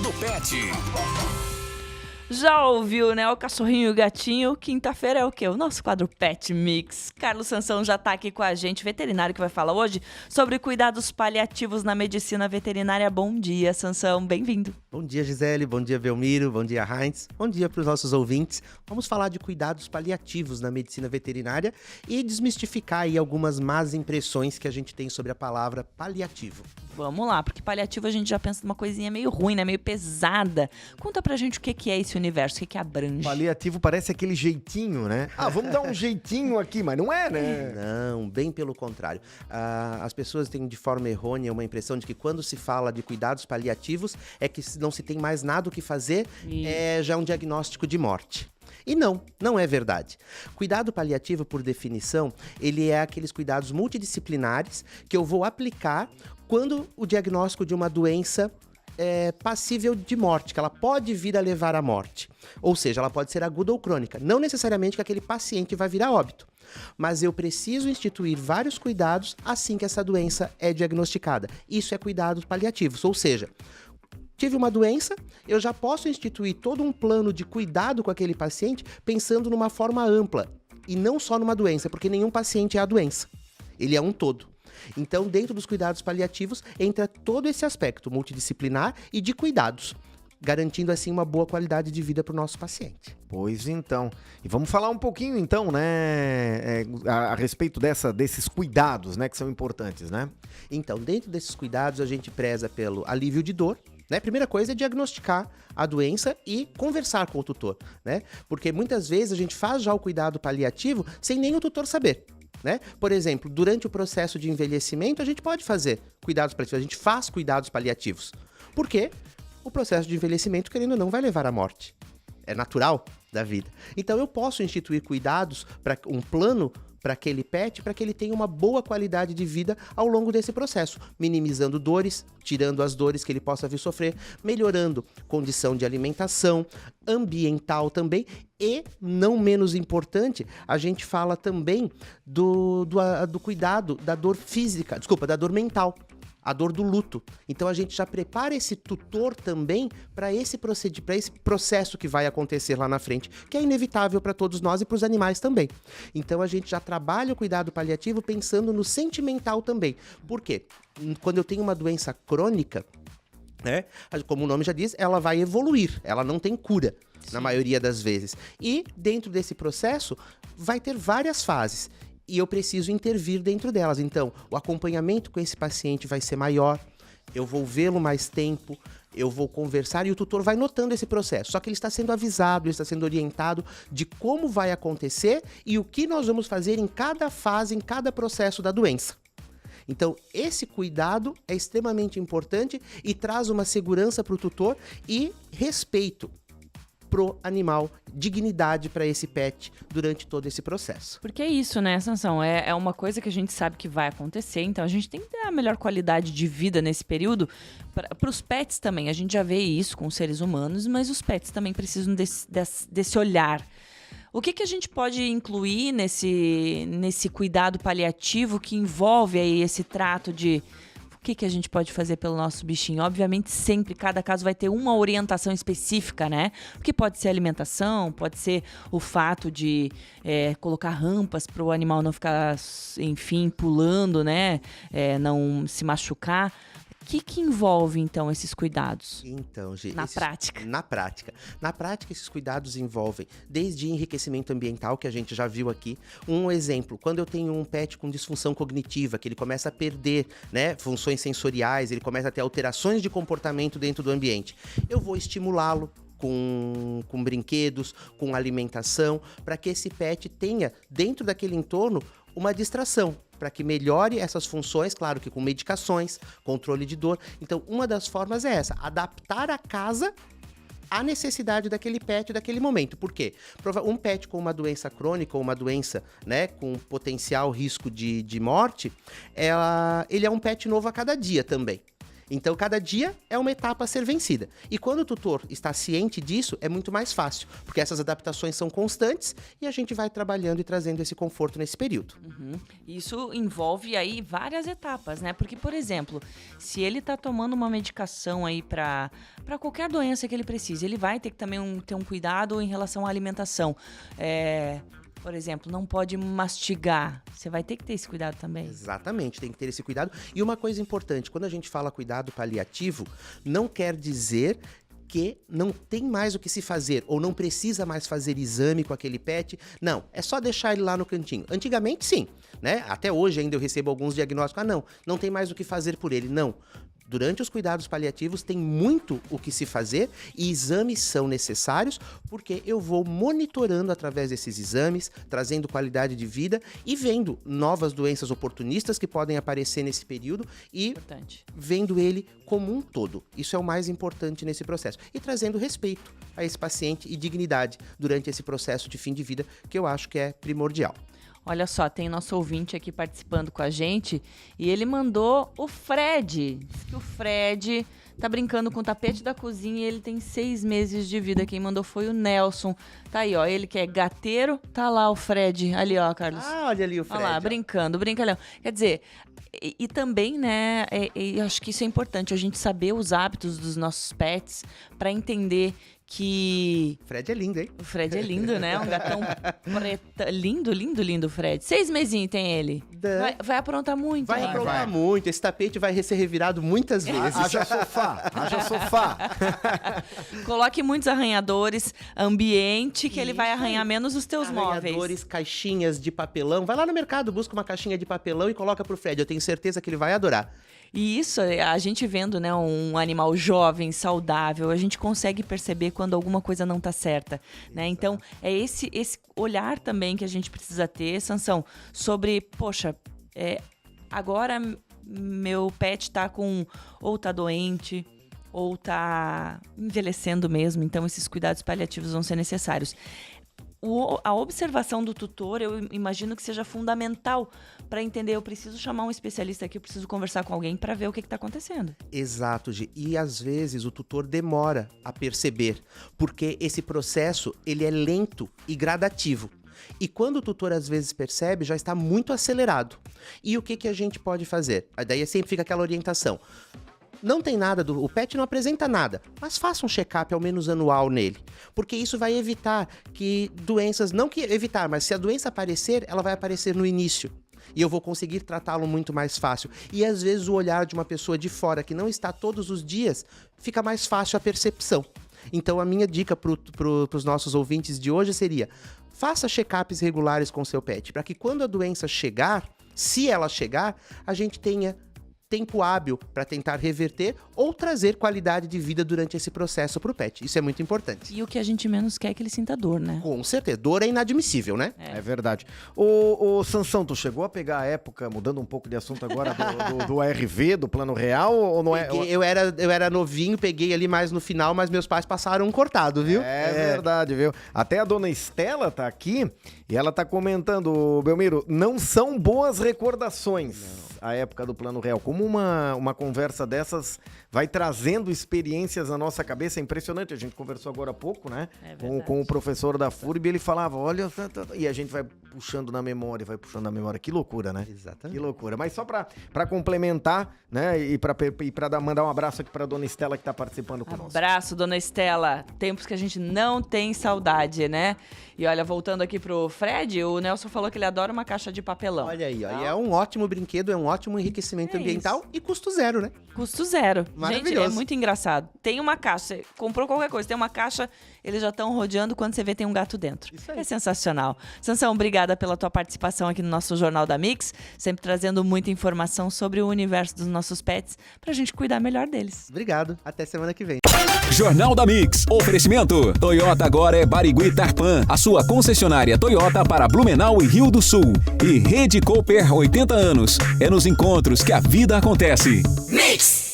do Pet. Já ouviu, né? O cachorrinho e o gatinho. Quinta-feira é o quê? O nosso quadro Pet Mix. Carlos Sansão já tá aqui com a gente, veterinário, que vai falar hoje sobre cuidados paliativos na medicina veterinária. Bom dia, Sansão. Bem-vindo. Bom dia, Gisele. Bom dia, Belmiro. Bom dia, Heinz. Bom dia para os nossos ouvintes. Vamos falar de cuidados paliativos na medicina veterinária e desmistificar aí algumas más impressões que a gente tem sobre a palavra paliativo. Vamos lá, porque paliativo a gente já pensa numa coisinha meio ruim, né? Meio pesada. Conta pra gente o que é esse universo, o que abrange. Paliativo parece aquele jeitinho, né? Ah, vamos dar um jeitinho aqui, mas não é, né? Não, bem pelo contrário. As pessoas têm de forma errônea uma impressão de que quando se fala de cuidados paliativos é que não se tem mais nada o que fazer, é já um diagnóstico de morte. E não é verdade. Cuidado paliativo, por definição, ele é aqueles cuidados multidisciplinares que eu vou aplicar quando o diagnóstico de uma doença é passível de morte, que ela pode vir a levar à morte. Ou seja, ela pode ser aguda ou crônica. Não necessariamente que aquele paciente vai vir a óbito. Mas eu preciso instituir vários cuidados assim que essa doença é diagnosticada. Isso é cuidados paliativos, ou seja, tive uma doença, eu já posso instituir todo um plano de cuidado com aquele paciente pensando numa forma ampla. E não só numa doença, porque nenhum paciente é a doença. Ele é um todo. Então, dentro dos cuidados paliativos, entra todo esse aspecto multidisciplinar e de cuidados, garantindo assim uma boa qualidade de vida para o nosso paciente. Pois então. E vamos falar um pouquinho então, né, a respeito desses cuidados, né, que são importantes, né? Então, dentro desses cuidados, a gente preza pelo alívio de dor, né? Primeira coisa é diagnosticar a doença e conversar com o tutor, né? Porque muitas vezes a gente faz já o cuidado paliativo sem nem o tutor saber, né? Por exemplo, durante o processo de envelhecimento, a gente pode fazer cuidados paliativos, a gente faz cuidados paliativos. Por quê? O processo de envelhecimento, querendo ou não, vai levar à morte. É natural da vida. Então eu posso instituir cuidados, para um plano para aquele pet, para que ele tenha uma boa qualidade de vida ao longo desse processo, minimizando dores, tirando as dores que ele possa vir sofrer, melhorando condição de alimentação, ambiental também, e, não menos importante, a gente fala também do cuidado da dor física, da dor mental, a dor do luto. Então a gente já prepara esse tutor também para esse processo que vai acontecer lá na frente, que é inevitável para todos nós e para os animais também. Então a gente já trabalha o cuidado paliativo pensando no sentimental também. Por quê? Quando eu tenho uma doença crônica, né, como o nome já diz, ela vai evoluir, ela não tem cura. Sim. Na maioria das vezes. E dentro desse processo vai ter várias fases. E eu preciso intervir dentro delas. Então, o acompanhamento com esse paciente vai ser maior, eu vou vê-lo mais tempo, eu vou conversar e o tutor vai notando esse processo. Só que ele está sendo avisado, ele está sendo orientado de como vai acontecer e o que nós vamos fazer em cada fase, em cada processo da doença. Então, esse cuidado é extremamente importante e traz uma segurança para o tutor e respeito pro animal, dignidade para esse pet durante todo esse processo. Porque é isso, né, Sansão? É uma coisa que a gente sabe que vai acontecer, então a gente tem que ter a melhor qualidade de vida nesse período. Para os pets também, a gente já vê isso com os seres humanos, mas os pets também precisam desse olhar. O que a gente pode incluir nesse cuidado paliativo que envolve aí esse trato de... O que a gente pode fazer pelo nosso bichinho? Obviamente, sempre, cada caso vai ter uma orientação específica, né? Porque pode ser alimentação, pode ser o fato de colocar rampas para o animal não ficar, enfim, pulando, né? Não se machucar. O que envolve, então, esses cuidados? Então, Gi, prática. Na prática, esses cuidados envolvem desde enriquecimento ambiental, que a gente já viu aqui. Um exemplo, quando eu tenho um pet com disfunção cognitiva, que ele começa a perder, né, funções sensoriais, ele começa a ter alterações de comportamento dentro do ambiente, eu vou estimulá-lo com brinquedos, com alimentação, para que esse pet tenha, dentro daquele entorno, uma distração, para que melhore essas funções, claro que com medicações, controle de dor. Então, uma das formas é essa, adaptar a casa à necessidade daquele pet daquele momento. Por quê? Um pet com uma doença crônica ou uma doença, né, com potencial risco de morte, ele é um pet novo a cada dia também. Então, cada dia é uma etapa a ser vencida. E quando o tutor está ciente disso, é muito mais fácil, porque essas adaptações são constantes e a gente vai trabalhando e trazendo esse conforto nesse período. Isso envolve aí várias etapas, né? Porque, por exemplo, se ele tá tomando uma medicação aí para qualquer doença que ele precise, ele vai ter que também ter um cuidado em relação à alimentação. Por exemplo, não pode mastigar. Você vai ter que ter esse cuidado também. Exatamente, tem que ter esse cuidado. E uma coisa importante, quando a gente fala cuidado paliativo, não quer dizer que não tem mais o que se fazer, ou não precisa mais fazer exame com aquele pet. Não, é só deixar ele lá no cantinho. Antigamente, sim, né? Até hoje ainda eu recebo alguns diagnósticos. Não tem mais o que fazer por ele. Não. Durante os cuidados paliativos tem muito o que se fazer e exames são necessários porque eu vou monitorando através desses exames, trazendo qualidade de vida e vendo novas doenças oportunistas que podem aparecer nesse período e vendo ele como um todo. Isso é o mais importante nesse processo. E trazendo respeito a esse paciente e dignidade durante esse processo de fim de vida que eu acho que é primordial. Olha só, tem nosso ouvinte aqui participando com a gente e ele mandou o Fred. Diz que o Fred tá brincando com o tapete da cozinha e ele tem 6 meses de vida. Quem mandou foi o Nelson. Tá aí, ó, ele que é gateiro, tá lá o Fred. Ali, ó, Carlos. Ah, olha ali o Fred. Olha lá, brincando, brincalhão. Quer dizer, e também, né, eu acho que isso é importante, a gente saber os hábitos dos nossos pets pra entender que... Fred é lindo, hein? O Fred é lindo, né? Um gatão preto. Lindo, lindo, lindo, Fred. 6 mesinhos tem ele. Vai aprontar muito. Vai aprontar muito. Esse tapete vai ser revirado muitas vezes. Haja sofá. Coloque muitos arranhadores, ambiente, que ele vai arranhar menos os teus móveis. Arranhadores, caixinhas de papelão. Vai lá no mercado, busca uma caixinha de papelão e coloca pro Fred. Eu tenho certeza que ele vai adorar. E isso, a gente vendo, né, um animal jovem, saudável, a gente consegue perceber quando alguma coisa não tá certa, né? Então, é esse olhar também que a gente precisa ter, Sansão, sobre, poxa, agora meu pet tá ou tá doente, ou tá envelhecendo mesmo, então esses cuidados paliativos vão ser necessários. A observação do tutor, eu imagino que seja fundamental para entender. Eu preciso chamar um especialista aqui, eu preciso conversar com alguém para ver o que está acontecendo. Exato, Gi. E às vezes o tutor demora a perceber, porque esse processo ele é lento e gradativo. E quando o tutor às vezes percebe, já está muito acelerado. E o que a gente pode fazer? Daí sempre fica aquela orientação. Não tem nada, o pet não apresenta nada, mas faça um check-up ao menos anual nele, porque isso vai evitar que doenças, não que evitar, mas se a doença aparecer, ela vai aparecer no início. E eu vou conseguir tratá-lo muito mais fácil. E às vezes o olhar de uma pessoa de fora que não está todos os dias, fica mais fácil a percepção. Então a minha dica para os nossos ouvintes de hoje seria, faça check-ups regulares com seu pet, para que quando a doença chegar, se ela chegar, a gente tenha tempo hábil para tentar reverter ou trazer qualidade de vida durante esse processo para o pet. Isso é muito importante. E o que a gente menos quer é que ele sinta dor, né? Com certeza. Dor é inadmissível, né? É verdade. Ô Sansão, tu chegou a pegar a época, mudando um pouco de assunto agora, do ARV, do Plano Real, ou não é? Eu era novinho, peguei ali mais no final, mas meus pais passaram um cortado, viu? É verdade, viu? Até a dona Estela tá aqui e ela tá comentando, Belmiro, não são boas recordações a época do Plano Real. Como uma conversa dessas vai trazendo experiências na nossa cabeça, é impressionante. A gente conversou agora há pouco, né? Com o professor da FURB, ele falava, olha, e a gente vai puxando na memória. Que loucura, né? Exatamente. Que loucura. Mas só pra complementar, né? E pra mandar um abraço aqui pra dona Estela que tá participando conosco. Abraço, dona Estela. Tempos que a gente não tem saudade, né? E olha, voltando aqui pro Fred, o Nelson falou que ele adora uma caixa de papelão. Olha aí, ó. E é um ótimo brinquedo, é um ótimo enriquecimento ambiental e custo zero, né? Custo zero. Maravilhoso. Gente, é muito engraçado. Tem uma caixa, você comprou qualquer coisa, tem uma caixa, eles já estão rodeando, quando você vê tem um gato dentro. Isso aí. É sensacional. Sansão, obrigada pela tua participação aqui no nosso Jornal da Mix, sempre trazendo muita informação sobre o universo dos nossos pets, pra gente cuidar melhor deles. Obrigado. Até semana que vem. Jornal da Mix. Oferecimento. Toyota agora é Barigui Tarpan, a sua concessionária Toyota para Blumenau e Rio do Sul. E Rede Cooper 80 anos. É nos encontros que a vida acontece. Mix!